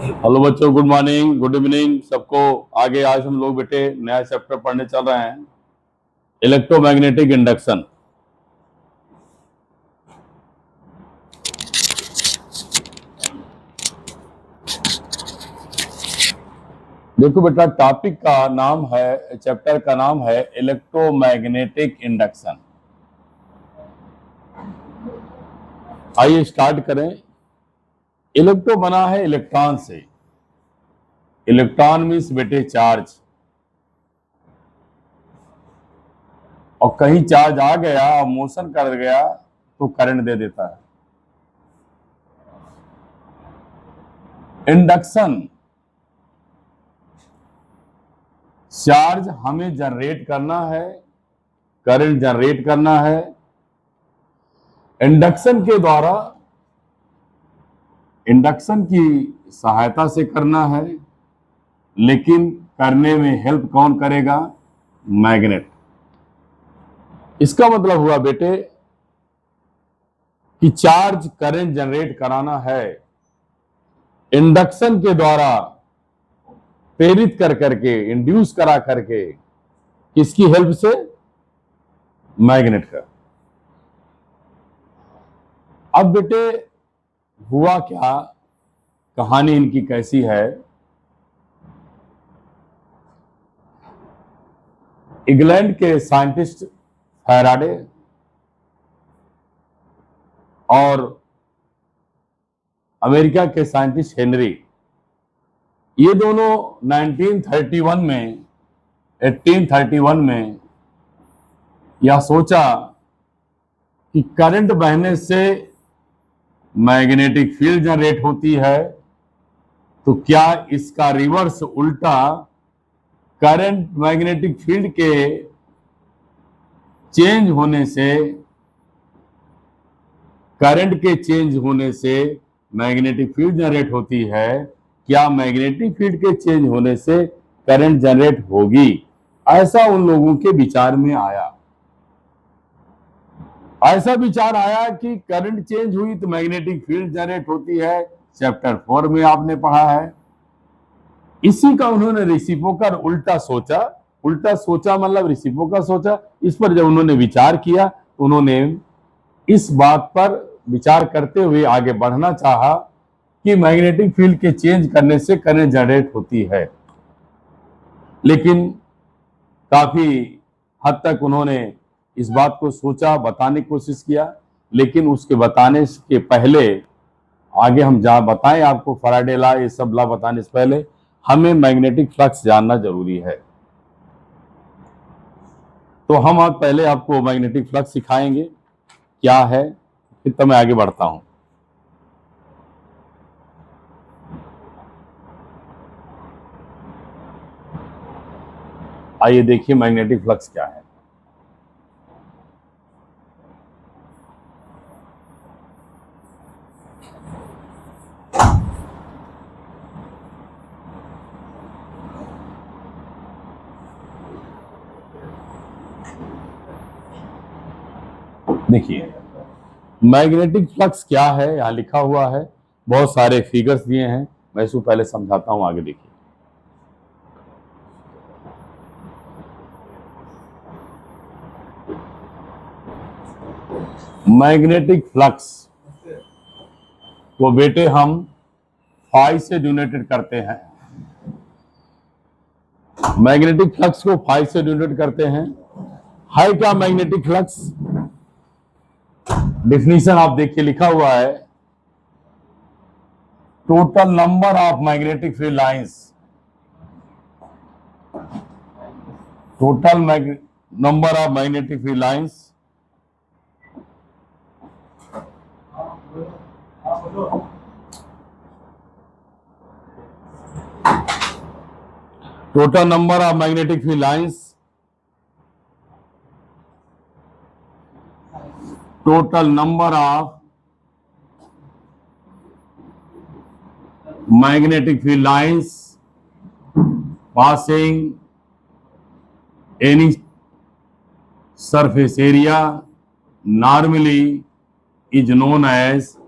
Hello बच्चों, good morning, good evening सबको। आगे आज हम लोग बेटे नया चैप्टर पढ़ने चल रहे हैं, इलेक्ट्रोमैग्नेटिक इंडक्शन। देखो बेटा, टॉपिक का नाम है, चैप्टर का नाम है इलेक्ट्रोमैग्नेटिक इंडक्शन। आइए स्टार्ट करें। इलेक्ट्रो बना है इलेक्ट्रॉन से। इलेक्ट्रॉन मीन्स बेटे चार्ज, और कहीं चार्ज आ गया और मोशन कर गया तो करंट दे देता है। इंडक्शन, चार्ज हमें जनरेट करना है, करंट जनरेट करना है, इंडक्शन के द्वारा, इंडक्शन की सहायता से करना है। लेकिन करने में हेल्प कौन करेगा? मैग्नेट। इसका मतलब हुआ बेटे कि चार्ज करंट जनरेट कराना है इंडक्शन के द्वारा, प्रेरित कर करके, इंड्यूस करा करके। किसकी हेल्प से? मैग्नेट का। अब बेटे हुआ क्या, कहानी इनकी कैसी है? इंग्लैंड के साइंटिस्ट फैराडे और अमेरिका के साइंटिस्ट हेनरी, ये दोनों 1931 में 1831 में यह सोचा कि करंट बहने से मैग्नेटिक फील्ड जनरेट होती है, तो क्या इसका रिवर्स उल्टा करंट मैग्नेटिक फील्ड के चेंज होने से, करंट के चेंज होने से मैग्नेटिक फील्ड जनरेट होती है, क्या मैग्नेटिक फील्ड के चेंज होने से करंट जनरेट होगी? ऐसा उन लोगों के विचार में आया। ऐसा विचार आया कि करंट चेंज हुई तो मैग्नेटिक फील्ड जनरेट होती है। चैप्टर 4 में आपने पढ़ा है। इसी का उन्होंने रेसिप्रोकल उल्टा सोचा। उल्टा सोचा मतलब रेसिप्रोकल सोचा। इस पर जब उन्होंने विचार किया तो उन्होंने इस बात पर विचार करते हुए आगे बढ़ना चाहा कि मैग्नेटिक फील्ड के चेंज करने से करंट जनरेट होती है। लेकिन काफी हद तक उन्होंने इस बात को सोचा, बताने की कोशिश किया। लेकिन उसके बताने के पहले, आगे हम जहां बताएं आपको फैराडे लॉ, ये सब लॉ बताने से पहले हमें मैग्नेटिक फ्लक्स जानना जरूरी है। तो हम आज पहले आपको मैग्नेटिक फ्लक्स सिखाएंगे क्या है, फिर तो मैं आगे बढ़ता हूं। आइए देखिए मैग्नेटिक फ्लक्स क्या है। देखिए मैग्नेटिक फ्लक्स क्या है, यहां लिखा हुआ है, बहुत सारे फिगर्स दिए हैं, मैं इसको पहले समझाता हूं, आगे देखिए। मैग्नेटिक फ्लक्स वो बेटे हम फाई से डिनोटेड करते हैं। मैग्नेटिक फ्लक्स को फाई से डिनोट करते हैं। है क्या मैग्नेटिक फ्लक्स? डेफिनेशन आप देखिए, लिखा हुआ है, total number of magnetic field lines, total number of magnetic field lines total number of magnetic field lines, total number of magnetic field lines passing any surface area normally is known as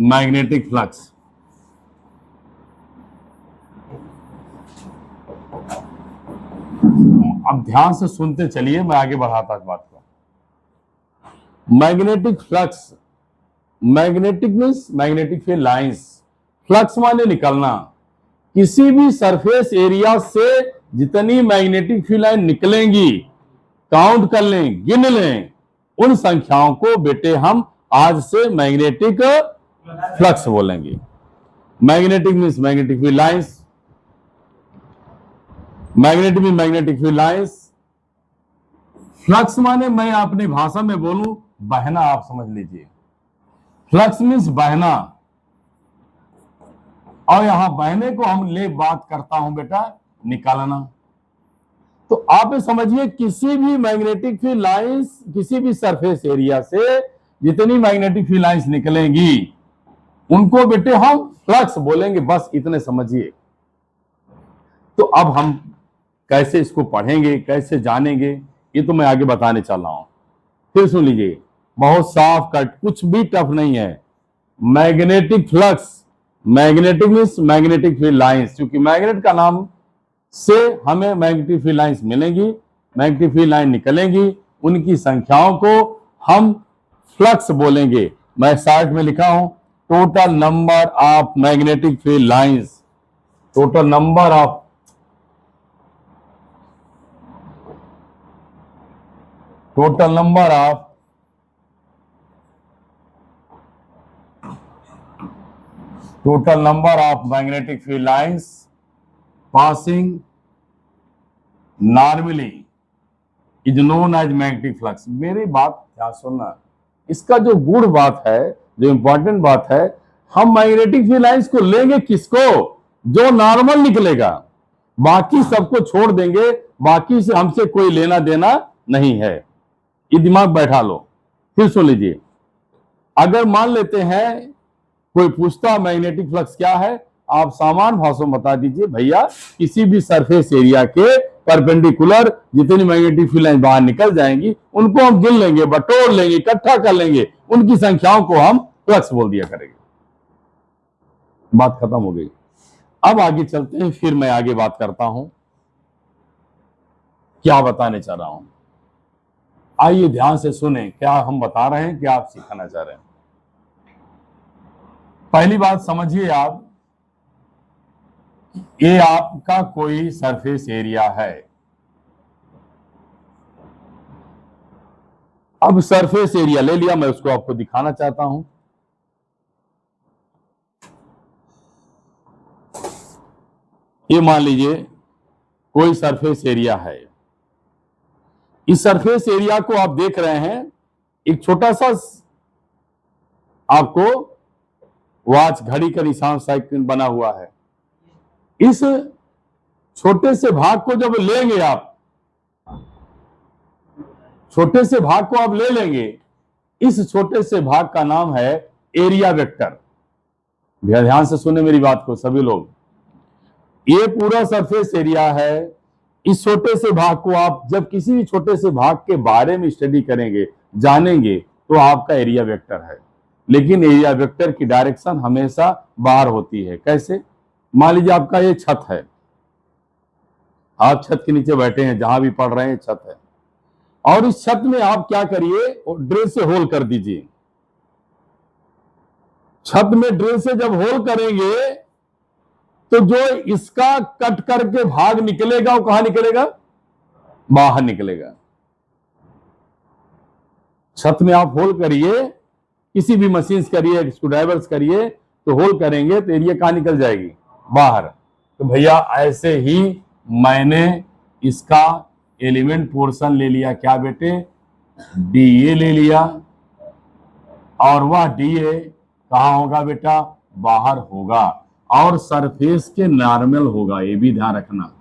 magnetic flux. अब ध्यान से सुनते चलिए, मैं आगे बढ़ाता इस बात को। Magnetic flux, magnetic means magnetic field lines, flux माने निकलना। किसी भी सरफेस एरिया से जितनी मैग्नेटिक फील्ड लाइन निकलेंगी, काउंट कर लें, गिन लें, उन संख्याओं को बेटे हम आज से मैग्नेटिक फ्लक्स बोलेंगे। Magnetic means magnetic field lines, magnetic means magnetic field lines. Flux माने मैं अपनी भाषा में बोलूं बहना, आप समझ लीजिए। फ्लक्स मीन्स बहना, और यहां बहने को हम ले बात करता हूं बेटा निकालना। तो आप समझिए किसी भी मैग्नेटिक फील्ड लाइंस, किसी भी सरफेस एरिया से जितनी मैग्नेटिक फील्ड लाइंस निकलेंगी उनको बेटे हम फ्लक्स बोलेंगे, बस इतने समझिए। तो अब हम कैसे इसको पढ़ेंगे, कैसे जानेंगे, ये तो मैं आगे बताने चल रहा हूं। फिर सुन लीजिए, बहुत साफ कट, कुछ भी टफ नहीं है। Magnetic flux, magnetic means magnetic field lines, क्योंकि मैग्नेट का नाम से हमें मैग्नेटिक फील्ड लाइंस मिलेंगी, मैग्नेटिक फील्ड लाइन निकलेंगी, उनकी संख्याओं को हम फ्लक्स बोलेंगे। मैं शार्ट में लिखा हूं, total number of magnetic field lines, total number of total number of magnetic field lines passing normally is known as magnetic flux। मेरी बात ध्यान सुनना, इसका जो गुड़ बात है, जो इंपॉर्टेंट बात है, हम मैग्नेटिक फील्ड लाइंस को लेंगे किसको, जो नॉर्मल निकलेगा, बाकी सबको छोड़ देंगे, बाकी से हमसे कोई लेना देना नहीं है। ये दिमाग बैठा लो। फिर सुन लीजिए, अगर मान लेते हैं कोई पूछता मैग्नेटिक फ्लक्स क्या है, आप सामान्य भाषा में बता दीजिए, भैया किसी भी सरफेस एरिया के परपेंडिकुलर जितनी मैग्नेटिक फील्ड लाइन बाहर निकल जाएंगी उनको हम गिन लेंगे, बटोर लेंगे, इकट्ठा कर लेंगे, उनकी संख्याओं को हम फ्लक्स बोल दिया करेंगे। बात खत्म हो गई। अब आगे चलते हैं, फिर मैं आगे बात करता हूं क्या बताने चाह रहा हूं। आइए ध्यान से सुने, क्या हम बता रहे हैं, क्या आप सिखाना चाह रहे हैं। पहली बात समझिए आप, ये आपका कोई सरफेस एरिया है। अब सरफेस एरिया ले लिया, मैं उसको आपको दिखाना चाहता हूं। ये मान लीजिए कोई सरफेस एरिया है। इस सरफेस एरिया को आप देख रहे हैं, एक छोटा सा आपको वॉच घड़ी का निशान साइकिल बना हुआ है। इस छोटे से भाग को जब लेंगे आप, छोटे से भाग को आप ले लेंगे, इस छोटे से भाग का नाम है एरिया वेक्टर। ध्यान से सुने मेरी बात को सभी लोग, ये पूरा सरफेस एरिया है। इस छोटे से भाग को आप जब किसी भी छोटे से भाग के बारे में स्टडी करेंगे, जानेंगे, तो आपका एरिया वेक्टर है। लेकिन एरिया वेक्टर की डायरेक्शन हमेशा बाहर होती है। कैसे? मान लीजिए आपका ये छत है, आप छत के नीचे बैठे हैं, जहां भी पढ़ रहे हैं छत है, और इस छत में आप क्या करिए, ड्रिल से होल कर दीजिए। छत में ड्रिल से जब होल करेंगे तो जो इसका कट करके भाग निकलेगा वो कहां निकलेगा, बाहर निकलेगा। छत में आप होल करिए, किसी भी मशीन करिए, स्क्रूड्राइवर्स करिए, तो होल करेंगे तो एरिया कहां निकल जाएगी, बाहर। तो भैया ऐसे ही मैंने इसका एलिमेंट पोर्शन ले लिया, क्या बेटे, डीए ले लिया, और वह डीए कहां होगा बेटा, बाहर होगा, और सरफेस के नॉर्मल होगा। ये भी ध्यान रखना,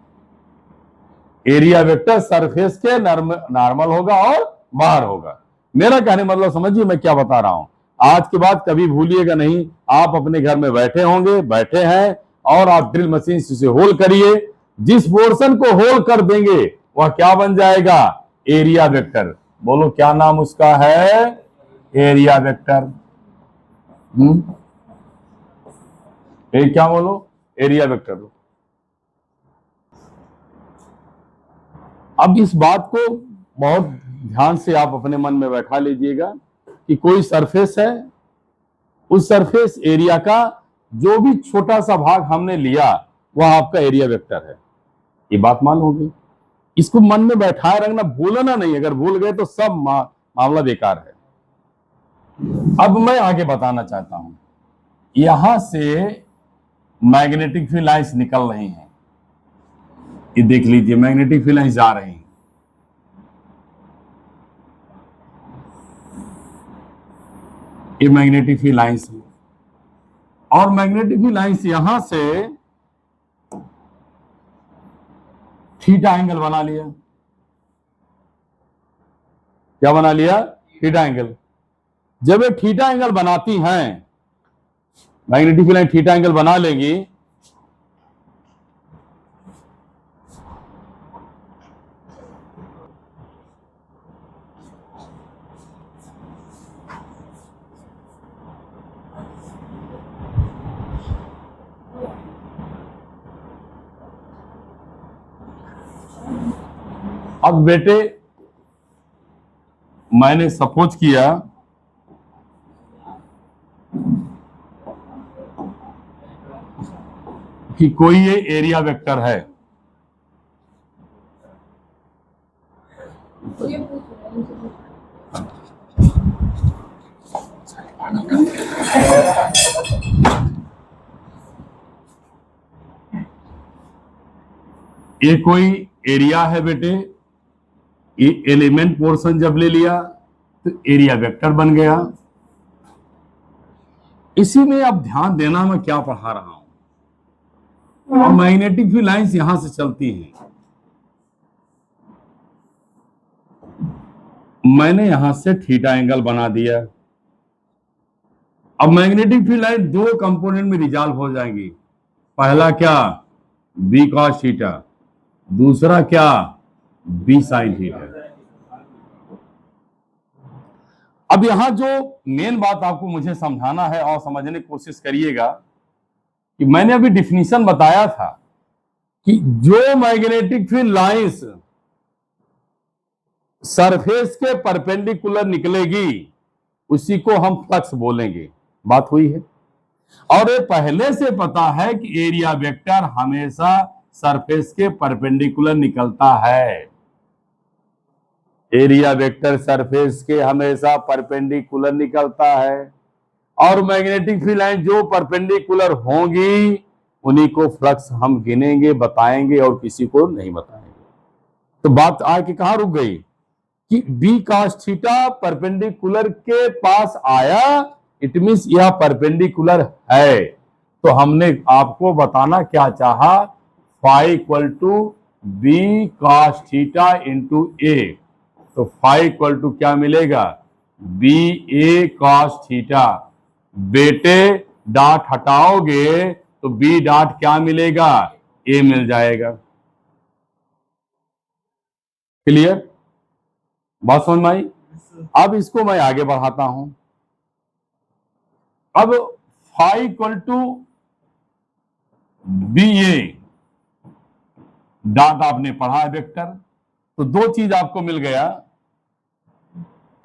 एरिया वेक्टर सरफेस के नॉर्मल होगा और बाहर होगा। मेरा कहने मतलब समझिए मैं क्या बता रहा हूं। आज के बाद कभी भूलिएगा नहीं, आप अपने घर में बैठे होंगे, बैठे हैं, और आप ड्रिल मशीन से होल करिए, जिस पोर्शन को होल कर देंगे वह क्या बन जाएगा, एरिया वेक्टर। बोलो क्या नाम उसका है, एरिया वेक्टर। क्या बोलो, एरिया वेक्टर। अब इस बात को बहुत ध्यान से आप अपने मन में बैठा लीजिएगा कि कोई सरफेस है, उस सरफेस एरिया का जो भी छोटा सा भाग हमने लिया वह आपका एरिया वेक्टर है। ये बात मान होगी, इसको मन में बैठाए रखना, भूलना नहीं। अगर भूल गए तो सब मामला बेकार है। अब मैं आगे बताना चाहता हूं, यहां से मैग्नेटिक फील्ड लाइंस निकल रही हैं। ये देख लीजिए, मैग्नेटिक फील्ड लाइंस जा रही हैं। ये मैग्नेटिक फील्ड लाइंस है, और मैग्नेटिक फील्ड लाइंस यहां से थीटा एंगल बना लिया। क्या बना लिया? Theta angle. जब ये थीटा एंगल बनाती हैं, magnetic field line theta angle बना लेगी, अब बेटे मैंने सपोज किया कि कोई ये एरिया वेक्टर है, ये कोई एरिया है बेटे। ये एलिमेंट पोर्शन जब ले लिया तो एरिया वेक्टर बन गया। इसी में अब ध्यान देना मैं क्या पढ़ा रहा हूं। अब मैग्नेटिक फील्ड लाइंस यहां से चलती हैं, मैंने यहां से थीटा एंगल बना दिया। अब मैग्नेटिक फील्ड लाइन दो कंपोनेंट में रिजॉल्व हो जाएंगी। पहला क्या? बी कॉस थीटा, दूसरा क्या? B sine theta. अब यहां जो मेन बात आपको मुझे समझाना है और समझने की कोशिश करिएगा कि मैंने अभी डिफिनीशन बताया था कि जो मैग्नेटिक फील्ड लाइंस सरफेस के परपेंडिकुलर निकलेगी उसी को हम फ्लक्स बोलेंगे। बात हुई है। और ये पहले से पता है कि एरिया वेक्टर हमेशा सरफेस के परपेंडिकुलर निकलता है। एरिया वेक्टर सरफेस के हमेशा परपेंडिकुलर निकलता है, और मैग्नेटिक फील्ड लाइन जो परपेंडिकुलर होंगी उन्हीं को फ्लक्स हम गिनेंगे, बताएंगे, और किसी को नहीं बताएंगे। तो बात आके कहां रुक गई कि बी कॉस थीटा परपेंडिकुलर के पास आया, इट मींस यह परपेंडिकुलर है। तो हमने आपको बताना क्या चाहा, phi equal to B cos theta into A. तो फाई इक्वल टू क्या मिलेगा? B A cos theta. बेटे डॉट हटाओगे तो बी डॉट क्या मिलेगा? ए मिल जाएगा। क्लियर? बात समझ में आई? अब इसको मैं आगे बढ़ाता हूं। अब phi equal to B A dot आपने पढ़ा है वेक्टर, तो दो चीज आपको मिल गया।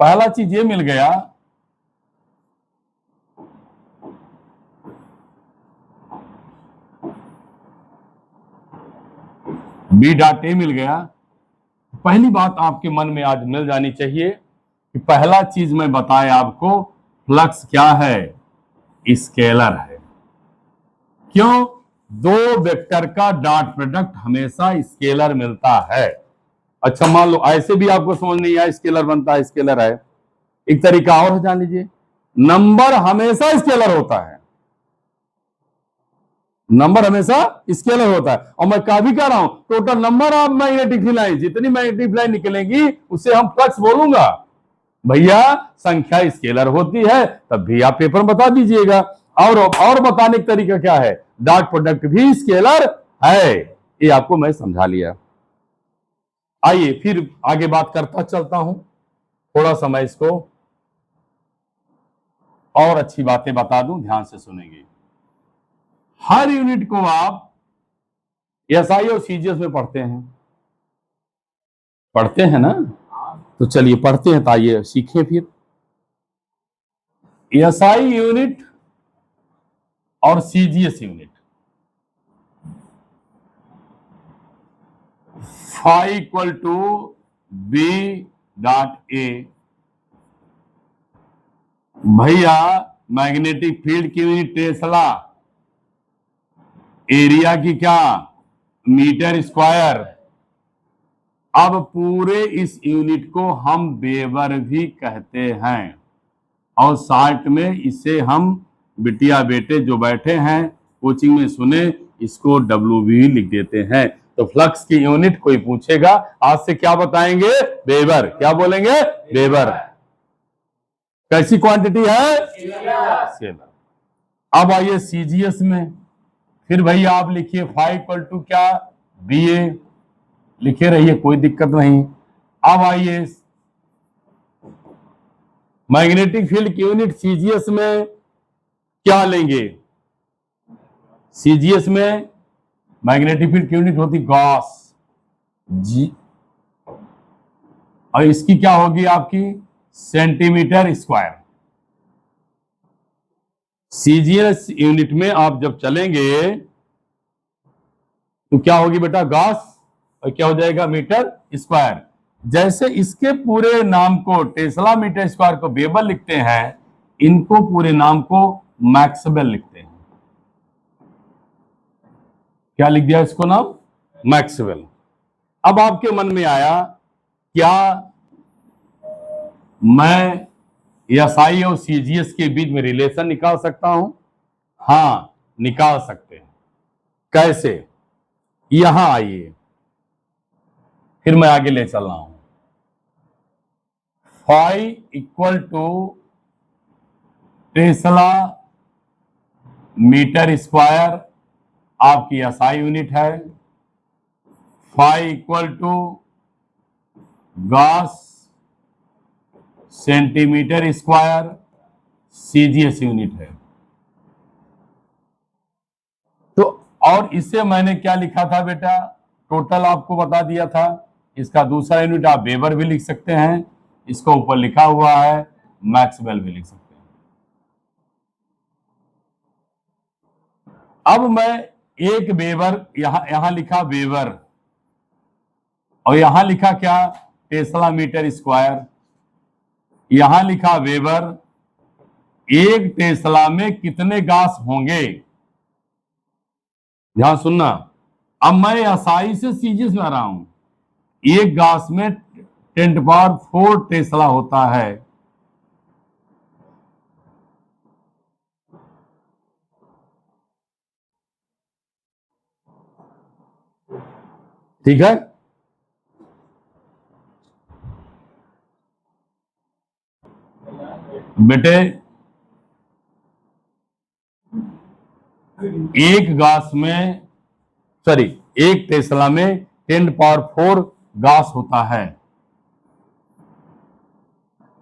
पहला चीज ये मिल गया बी डॉट ए मिल गया। पहली बात आपके मन में आज मिल जानी चाहिए कि पहला चीज मैं बताया आपको, फ्लक्स क्या है? स्केलर है। क्यों? दो वेक्टर का डॉट प्रोडक्ट हमेशा स्केलर मिलता है। अच्छा मान लो ऐसे भी आपको समझ नहीं आया स्केलर बनता है, स्केलर है। एक तरीका और जान लीजिए, नंबर हमेशा स्केलर होता है। नंबर हमेशा स्केलर होता है। और मैं क्या भी कह रहा हूं, total number of magnetic field line, जितनी मैग्नेटिक फील्ड लाइन निकलेंगी उसे हम फ्लक्स बोलूंगा। भैया संख्या स्केलर होती है, तब भी आप पेपर में बता दीजिएगा। और बताने का तरीका क्या है, डॉट प्रोडक्ट भी स्केलर है। ये आपको मैं समझा लिया। आइए फिर आगे बात करता चलता हूं। थोड़ा समय इसको और अच्छी बातें बता दूं, ध्यान से सुनेंगे। हर यूनिट को आप एसआई और सीजीएस में पढ़ते हैं ना। तो चलिए पढ़ते हैं, तो आइए सीखें फिर। एसआई यूनिट और CGS unit, phi equal to B dot A. भैया मैग्नेटिक फील्ड की यूनिट टेस्ला, एरिया की क्या, मीटर स्क्वायर। अब पूरे इस यूनिट को हम वेबर भी कहते हैं, और शॉर्ट में इसे हम बिटिया बेटे जो बैठे हैं कोचिंग में सुने, इसको डब्ल्यू भी लिख देते हैं। तो फ्लक्स की यूनिट कोई पूछेगा आज से क्या बताएंगे, वेबर। क्या बोलेंगे, वेबर। कैसी क्वांटिटी है, स्केलर। अब आइए सीजीएस में, फिर भैया आप लिखिए फाई इक्वल टू क्या, बी ए, लिखे रहिए, कोई दिक्कत नहीं। अब आइए मैग्नेटिक फील्ड की यूनिट सीजीएस में क्या लेंगे। सीजीएस में मैग्नेटिक फील्ड की यूनिट होती गॉस जी, और इसकी क्या होगी आपकी, सेंटीमीटर स्क्वायर। सीजीएस यूनिट में आप जब चलेंगे तो क्या होगी बेटा, गॉस, और क्या हो जाएगा, मीटर स्क्वायर। जैसे इसके पूरे नाम को टेस्ला मीटर स्क्वायर को वेबर लिखते हैं, इनको पूरे नाम को मैक्सवेल लिखते हैं। क्या लिख दिया इसको नाम, मैक्सवेल। अब आपके मन में आया, क्या मैं एसआई और सीजीएस के बीच में रिलेशन निकाल सकता हूं? हां, निकाल सकते हैं। कैसे, यहां आइए, फिर मैं आगे ले चल रहा हूं। Phi equal to tesla metre square आपकी एसआई यूनिट है, phi equal to gauss centimetre square CGS unit है। तो और इससे मैंने क्या लिखा था बेटा, टोटल आपको बता दिया था। इसका दूसरा यूनिट आप वेबर भी लिख सकते हैं, इसको ऊपर लिखा हुआ है मैक्सवेल भी लिख सकते हैं। अब मैं एक वेबर, यहां लिखा वेबर, और यहां लिखा क्या, टेस्ला मीटर स्क्वायर। यहां लिखा वेबर। एक टेस्ला में कितने गास होंगे, ध्यान सुनना। अब मैं एसआई से सीजीएस में आ रहा हूं। एक गास में 10⁴ टेस्ला होता है। ठीक है, बेटे एक गास में, सॉरी, एक टेस्ला में 10⁴ गास होता है,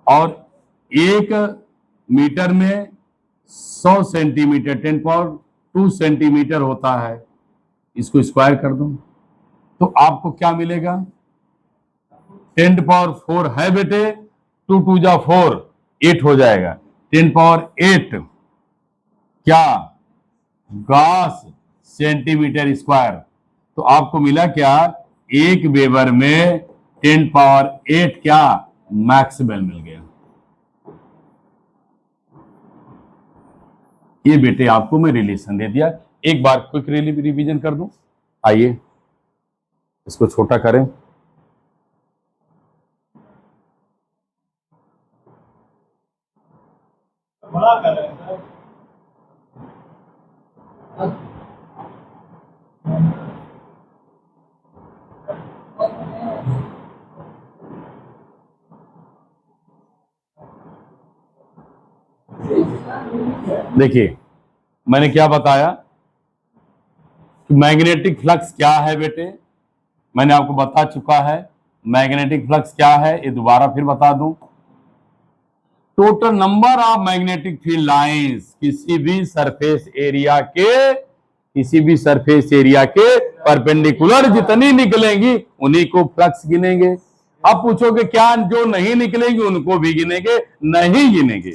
और एक मीटर में 100 सेंटीमीटर 10⁻² सेंटीमीटर होता है। इसको स्क्वायर कर दो तो आपको क्या मिलेगा, 10⁴ है बेटे, 2 2 जा 4, 8 हो जाएगा। 10⁸ क्या, गास सेंटीमीटर स्क्वायर। तो आपको मिला क्या, एक वेबर में 10⁸ क्या, मैक्सवेल मिल गया। ये बेटे आपको मैं रिलेशन दे दिया। एक बार क्विक रिवीजन कर दूं, आइए इसको छोटा करें। बड़ा कर रहे हैं सर। देखिए मैंने क्या बताया कि मैग्नेटिक फ्लक्स क्या है बेटे, मैंने आपको बता चुका है। मैग्नेटिक फ्लक्स क्या है ये दोबारा फिर बता दूं। Total number of magnetic field lines किसी भी सरफेस एरिया के किसी भी सरफेस एरिया के परपेंडिकुलर जितनी निकलेंगी उन्हीं को फ्लक्स गिनेंगे। अब पूछोगे क्या जो नहीं निकलेंगे उनको भी गिनेंगे? नहीं गिनेंगे।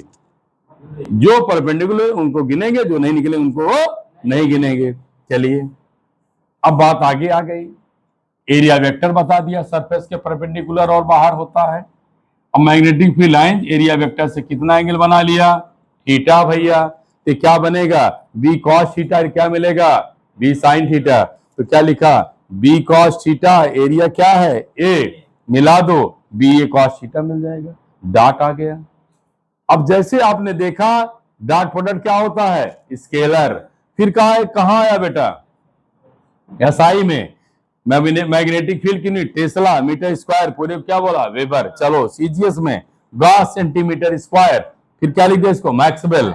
जो परपेंडिकुलर उनको गिनेंगे, जो नहीं निकलेंगे उनको नहीं गिनेंगे। चलिए अब बात आगे आ गई, एरिया वेक्टर बता दिया सरफेस के परपेंडिकुलर और बाहर होता है। अब magnetic field line area vector से कितना एंगल बना लिया? थीटा भैया। तो क्या बनेगा? B cos theta. क्या मिलेगा? B sine theta. तो क्या लिखा? बी कॉस थीटा एरिया क्या है? ए, मिला दो, बी ए कॉस थीटा मिल जाएगा। डॉट आ गया। अब जैसे आपने देखा डॉट प्रोडक्ट क्या होता है? स्केलर। फिर कहां आया बेटा? एसआई में। मैग्नेटिक फील्ड की यूनिट टेस्ला मीटर स्क्वायर, पूरे क्या बोला? वेबर। चलो सीजीएस में गॉस सेंटीमीटर स्क्वायर। फिर क्या लिख दिया इसको? मैक्सवेल।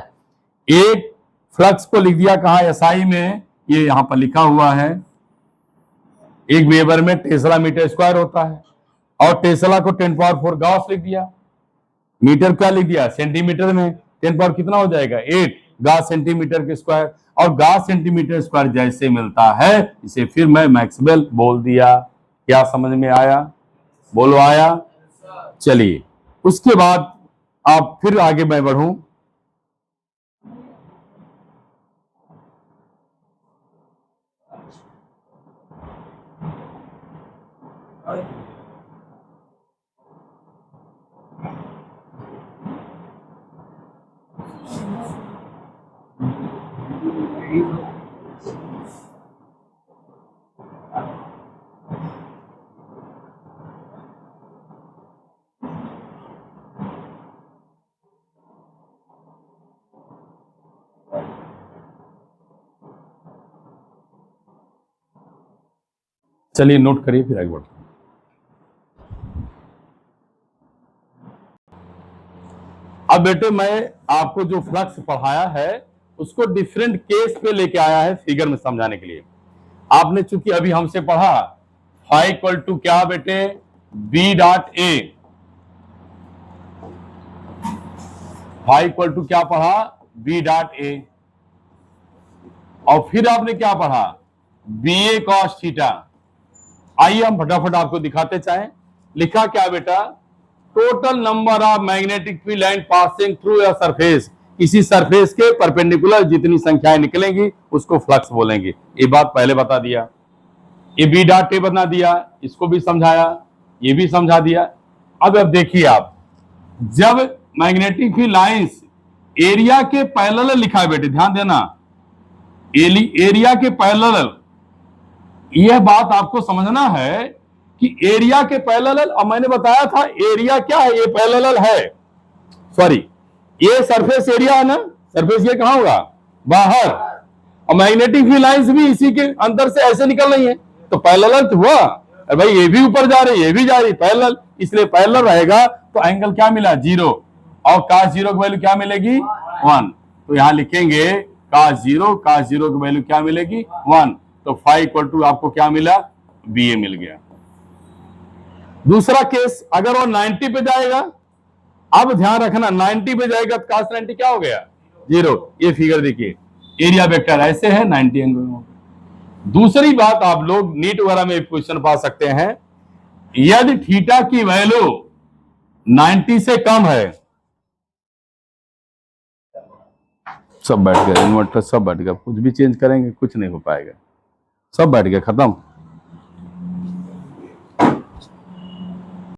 एक फ्लक्स को लिख दिया कहा? एसआई में। ये यहां पर लिखा हुआ है, एक वेबर में टेस्ला मीटर स्क्वायर होता है, और टेस्ला को 10⁴ गॉस लिख दिया। मीटर क्या लिख दिया? सेंटीमीटर में 10 कितना हो जाएगा? 8 गॉस सेंटीमीटर के स्क्वायर। और गॉस सेंटीमीटर स्क्वायर जैसे मिलता है इसे फिर मैं मैक्सवेल बोल दिया। क्या समझ में आया? बोलो आया? चलिए उसके बाद आप फिर आगे मैं बढ़ूं। चलिए नोट करिए फिर आगे बढ़ते हैं। अब बेटे मैं आपको जो फ्लक्स पढ़ाया है उसको डिफरेंट केस पे लेके आया है फिगर में समझाने के लिए। आपने चूंकि अभी हमसे पढ़ा फाई इक्वल टू क्या बेटे? B dot A. Phi equal to क्या पढ़ा? B dot A. और फिर आपने क्या पढ़ा? B A cos theta. आइए हम फटाफट आपको दिखाते चाहें। लिखा क्या बेटा? Total number of magnetic field line passing through a surface. किसी सरफेस के परपेंडिकुलर जितनी संख्याएं निकलेंगी उसको फ्लक्स बोलेंगे। ये बात पहले बता दिया। ये बी डॉट ए बना दिया, इसको भी समझाया, ये भी समझा दिया। अब देखिए आप, जब मैग्नेटिक फील्ड लाइंस एरिया के पैरेलल लिखा है बेटे, ध्यान देना, एरिया के पैरेलल, यह बात आपको समझना है कि एरिया के पैरेलल। अब मैंने बताया था एरिया क्या है? ये पैरेलल है, सॉरी ये सरफेस एरिया है ना। सरफेस ये कहां होगा? बाहर। और मैग्नेटिक फील्ड लाइंस भी इसी के अंदर से ऐसे निकल रही है, तो पैरेलल तो हुआ। भाई ये भी ऊपर जा रही, ये भी जा रही, पैरेलल, इसलिए पैरेलल रहेगा तो एंगल क्या मिला? 0। और cos 0 की वैल्यू क्या मिलेगी? 1। तो यहां लिखेंगे cos 0 की वैल्यू क्या मिलेगी? 1। तो फाई इक्वल टू आपको क्या मिला? बी ए मिल गया। दूसरा केस, अगर वो 90 पे जाएगा, अब ध्यान रखना 90 पे जाएगा तो cos 90 क्या हो गया? 0। ये फिगर देखिए, एरिया वेक्टर ऐसे है, 90 एंगल में। दूसरी बात, आप लोग नीट वगैरह में क्वेश्चन पा सकते हैं, यदि थीटा की वैल्यू 90 से कम है, सब बैठ गया, इन्वर्टर सब बैठ गया, कुछ भी चेंज करेंगे कुछ नहीं हो पाएगा, सब बैठ गया, खत्म।